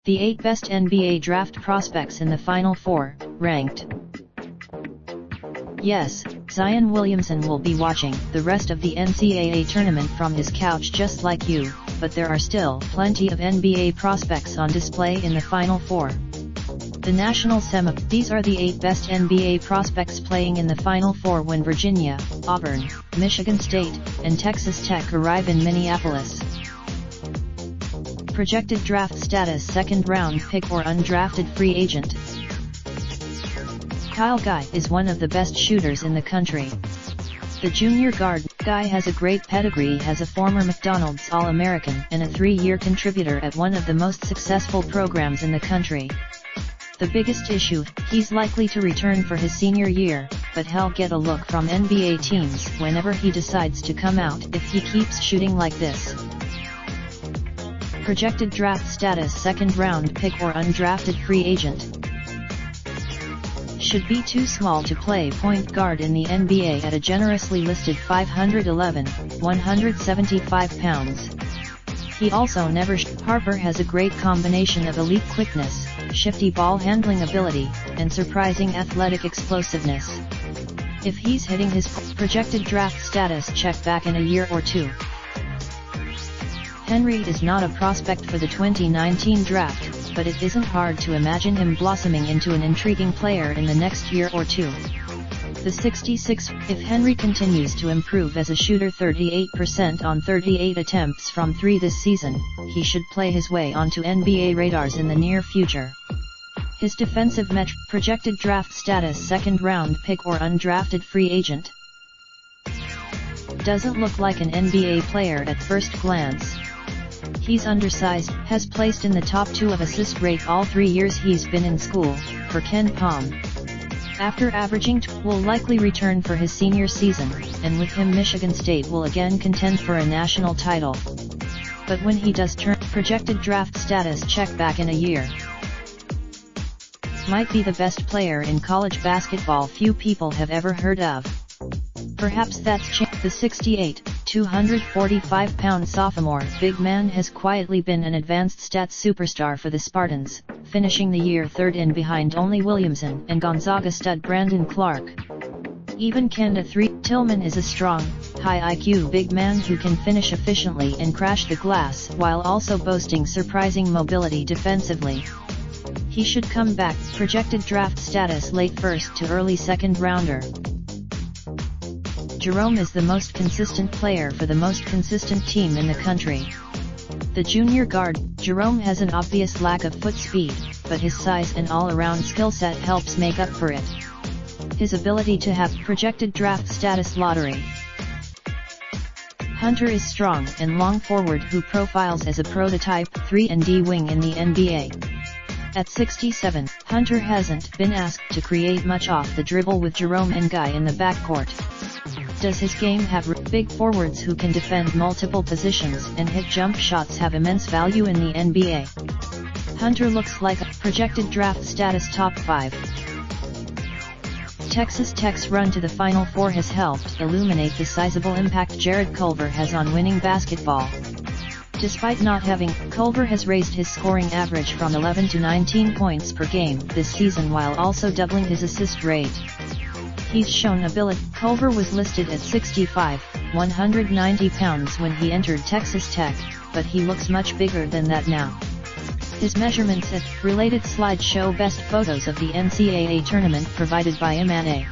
The 8 best NBA draft prospects in the Final Four, ranked. Yes, Zion Williamson will be watching the rest of the NCAA tournament from his couch just like you, but there are still plenty of NBA prospects on display in the Final Four. The national these are the 8 best NBA prospects playing in the Final Four when Virginia, Auburn, Michigan State, and Texas Tech arrive in Minneapolis. Projected draft status: second-round pick or undrafted free agent. Kyle Guy is one of the best shooters in the country. The junior guard, Guy has a great pedigree as a former McDonald's All-American and a 3-year contributor at one of the most successful programs in the country. The biggest issue, he's likely to return for his senior year, but he'll get a look from NBA teams whenever he decides to come out if he keeps shooting like this. Projected draft status: second-round pick or undrafted free agent. Should be too small to play point guard in the NBA at a generously listed 5'11", 175 pounds. He also never Harper has a great combination of elite quickness, shifty ball handling ability, and surprising athletic explosiveness. If he's hitting his projected draft status, check back in a year or two. Henry is not a prospect for the 2019 draft, but it isn't hard to imagine him blossoming into an intriguing player in the next year or two. The 66, if Henry continues to improve as a shooter, 38% on 38 attempts from 3 this season, he should play his way onto NBA radars in the near future. His defensive projected draft status: second-round pick or undrafted free agent. Doesn't look like an NBA player at first glance. He's undersized, has placed in the top 2 of assist rate all 3 years he's been in school, for Ken Pom. After averaging will likely return for his senior season, and with him Michigan State will again contend for a national title. But when he does turn, projected draft status: check back in a year. Might be the best player in college basketball few people have ever heard of. Perhaps that's the 68, 245-pound sophomore big man has quietly been an advanced stats superstar for the Spartans, finishing the year 3rd in behind only Williamson and Gonzaga stud Brandon Clark. Even Kenda 3, Tillman is a strong, high IQ big man who can finish efficiently and crash the glass while also boasting surprising mobility defensively. He should come back. Projected draft status: late first to early second rounder. Jerome is the most consistent player for the most consistent team in the country. The junior guard, Jerome has an obvious lack of foot speed, but his size and all-around skill set helps make up for it. His ability to have projected draft status: lottery. Hunter is strong and long forward who profiles as a prototype 3-and-D wing in the NBA. At 67, Hunter hasn't been asked to create much off the dribble with Jerome and Guy in the backcourt. Does his game have big forwards who can defend multiple positions and hit jump shots have immense value in the NBA? Hunter looks like a projected draft status: top 5. Texas Tech's run to the Final Four has helped illuminate the sizable impact Jarrett Culver has on winning basketball. Despite not having, Culver has raised his scoring average from 11 to 19 points per game this season while also doubling his assist rate. He's shown ability. Culver was listed at 65, 190 pounds when he entered Texas Tech, but he looks much bigger than that now. His measurements at related slide show best photos of the NCAA tournament provided by Imane.